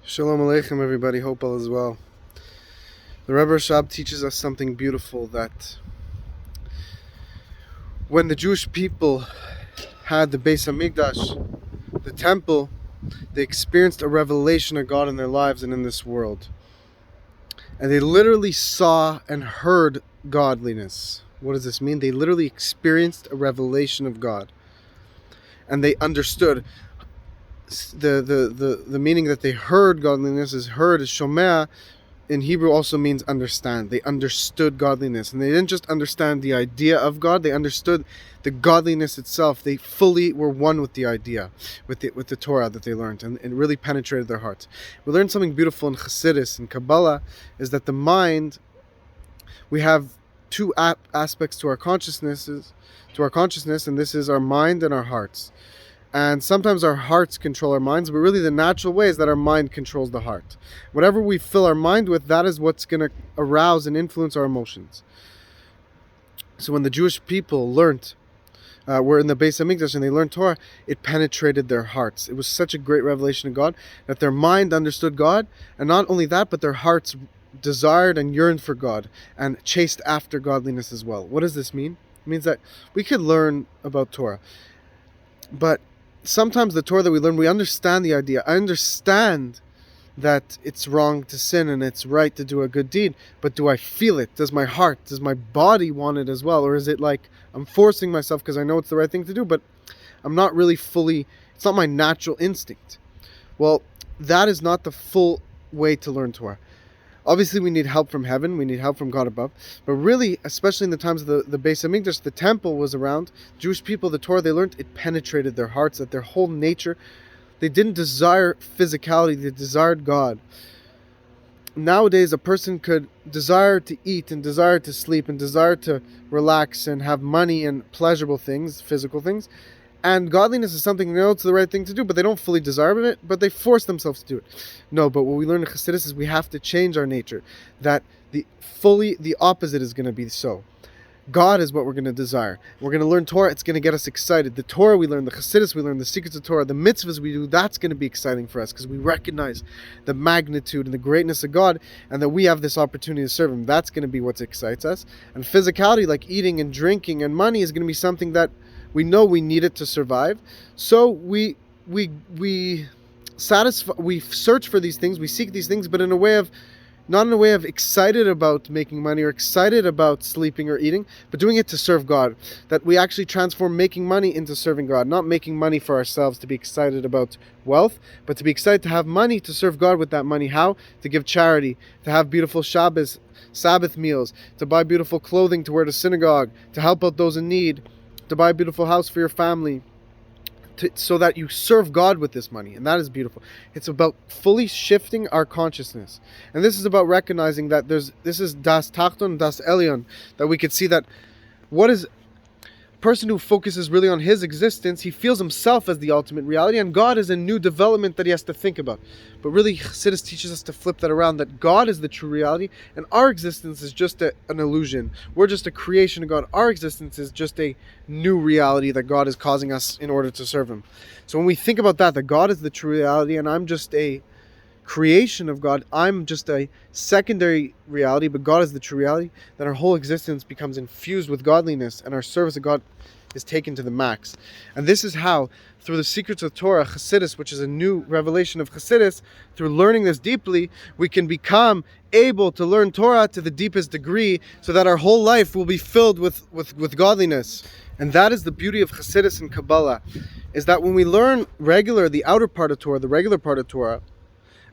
Shalom Aleichem, everybody. Hope all is well. The Rebbe Rashab teaches us something beautiful, that when the Jewish people had the Beis Hamikdash, the temple, they experienced a revelation of God in their lives and in this world. And they literally saw and heard godliness. What does this mean? They literally experienced a revelation of God. And they understood. The meaning that they heard godliness is shomea in Hebrew also means understand. They understood godliness, and they didn't just understand the idea of God, they understood the godliness itself. They fully were one with the idea, with the Torah that they learned, and it really penetrated their hearts. We learned something beautiful in Chassidus and Kabbalah, is that the mind, we have two aspects to our consciousness, and this is our mind and our hearts. And sometimes our hearts control our minds, but really the natural way is that our mind controls the heart. Whatever we fill our mind with, that is what's going to arouse and influence our emotions. So when the Jewish people were in the Beis Hamikdash and they learned Torah, it penetrated their hearts. It was such a great revelation of God that their mind understood God, and not only that, but their hearts desired and yearned for God and chased after godliness as well. What does this mean? It means that we could learn about Torah, but sometimes the Torah that we learn, we understand the idea. I understand that it's wrong to sin and it's right to do a good deed, but do I feel it? Does my heart, does my body want it as well? Or is it like I'm forcing myself because I know it's the right thing to do, but I'm not really fully, it's not my natural instinct. Well, that is not the full way to learn Torah. Obviously, we need help from heaven. We need help from God above. But really, especially in the times of the Beis Hamikdash, the temple was around. Jewish people, the Torah they learned, it penetrated their hearts, that their whole nature, they didn't desire physicality, they desired God. Nowadays, a person could desire to eat and desire to sleep and desire to relax and have money and pleasurable things, physical things. And godliness is something they know it's the right thing to do, but they don't fully desire it, but they force themselves to do it. No, but what we learn in Chassidus is we have to change our nature. That the opposite is going to be so. God is what we're going to desire. We're going to learn Torah, it's going to get us excited. The Torah we learn, the Chassidus we learn, the secrets of Torah, the mitzvahs we do, that's going to be exciting for us because we recognize the magnitude and the greatness of God and that we have this opportunity to serve Him. That's going to be what excites us. And physicality, like eating and drinking and money, is going to be something that we know we need it to survive, so we search for these things, we seek these things, but not in a way of excited about making money or excited about sleeping or eating, but doing it to serve God. That we actually transform making money into serving God, not making money for ourselves to be excited about wealth, but to be excited to have money to serve God with that money. How? To give charity, to have beautiful Sabbath meals, to buy beautiful clothing to wear to synagogue, to help out those in need, to buy a beautiful house for your family, so that you serve God with this money. And that is beautiful. It's about fully shifting our consciousness. And this is about recognizing that this is Das Tachton, Das Elyon, that we could see that what is person who focuses really on his existence, he feels himself as the ultimate reality, and God is a new development that he has to think about. But really, Chassidus teaches us to flip that around, that God is the true reality, and our existence is just an illusion. We're just a creation of God. Our existence is just a new reality that God is causing us in order to serve Him. So when we think about that God is the true reality, and I'm just a creation of God, I'm just a secondary reality, but God is the true reality, then our whole existence becomes infused with godliness, and our service of God is taken to the max. And this is how, through the secrets of Torah, Chassidus, which is a new revelation of Chassidus, through learning this deeply, we can become able to learn Torah to the deepest degree, so that our whole life will be filled with godliness. And that is the beauty of Chassidus and Kabbalah, is that when we learn the outer part of Torah, the regular part of Torah,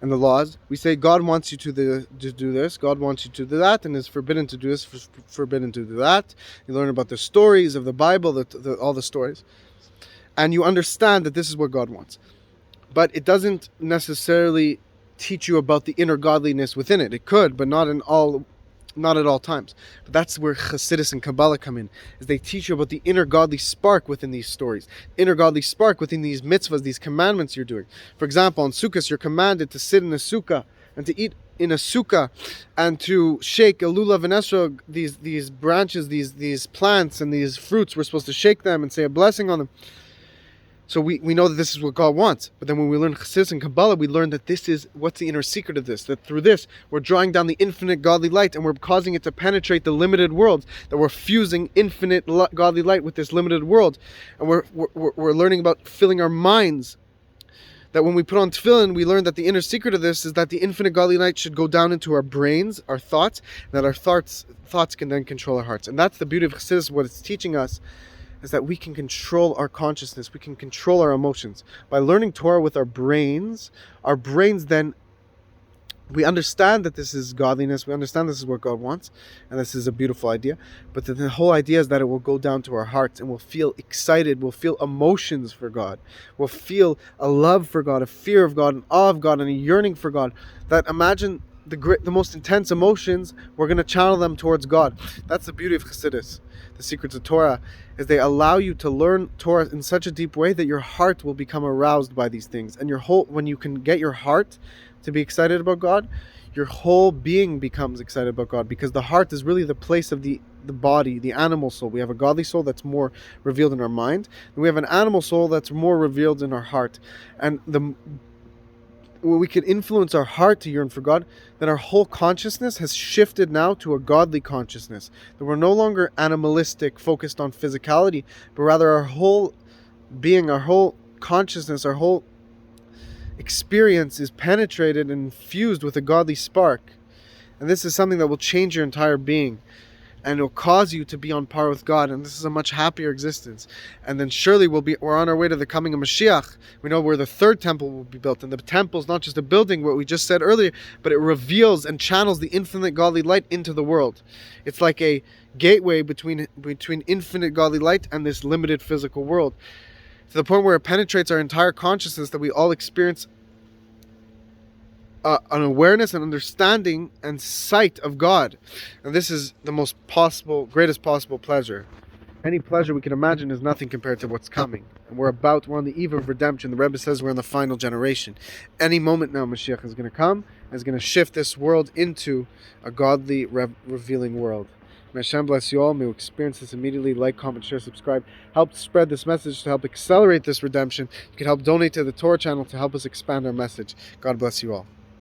and the laws, we say God wants you to do this, God wants you to do that, and is forbidden to do this, forbidden to do that. You learn about the stories of the Bible, all the stories, and you understand that this is what God wants. But it doesn't necessarily teach you about the inner godliness within it. It could, but not at all times. But that's where Chassidus and Kabbalah come in, is they teach you about the inner godly spark within these stories, inner godly spark within these mitzvahs, these commandments you're doing. For example, on Sukkot, you're commanded to sit in a sukkah and to eat in a sukkah and to shake a lulav and esrog, these branches, these plants and these fruits. We're supposed to shake them and say a blessing on them. So we know that this is what God wants. But then when we learn Chassidus and Kabbalah, we learn that this is, what's the inner secret of this? That through this, we're drawing down the infinite godly light, and we're causing it to penetrate the limited world. That we're fusing infinite godly light with this limited world. And we're learning about filling our minds. That when we put on tefillin, we learn that the inner secret of this is that the infinite godly light should go down into our brains, our thoughts, and that our thoughts can then control our hearts. And that's the beauty of Chassidus, what it's teaching us, is that we can control our consciousness, we can control our emotions. By learning Torah with our brains then, we understand that this is godliness, we understand this is what God wants, and this is a beautiful idea, but then the whole idea is that it will go down to our hearts, and we'll feel excited, we'll feel emotions for God, we'll feel a love for God, a fear of God, an awe of God, and a yearning for God. That imagine the most intense emotions, we're going to channel them towards God. That's the beauty of Chassidus. The secrets of Torah is they allow you to learn Torah in such a deep way that your heart will become aroused by these things. And when you can get your heart to be excited about God, your whole being becomes excited about God, because the heart is really the place of the body, the animal soul. We have a godly soul that's more revealed in our mind, and we have an animal soul that's more revealed in our heart. And when we can influence our heart to yearn for God, then our whole consciousness has shifted now to a godly consciousness. That we're no longer animalistic, focused on physicality, but rather our whole being, our whole consciousness, our whole experience is penetrated and infused with a godly spark. And this is something that will change your entire being. And it will cause you to be on par with God, and this is a much happier existence. And then surely we're on our way to the coming of Mashiach. We know where the third temple will be built, and the temple is not just a building, what we just said earlier, but it reveals and channels the infinite godly light into the world. It's like a gateway between infinite godly light and this limited physical world, to the point where it penetrates our entire consciousness, that we all experience an awareness and understanding and sight of God. And this is the greatest possible pleasure. Any pleasure we can imagine is nothing compared to what's coming. And we're on the eve of redemption. The Rebbe says we're in the final generation. Any moment now Mashiach is going to come and is going to shift this world into a godly, revealing world. May Hashem bless you all. May you experience this immediately. Like, comment, share, subscribe. Help spread this message to help accelerate this redemption. You can help donate to the Torah Channel to help us expand our message. God bless you all.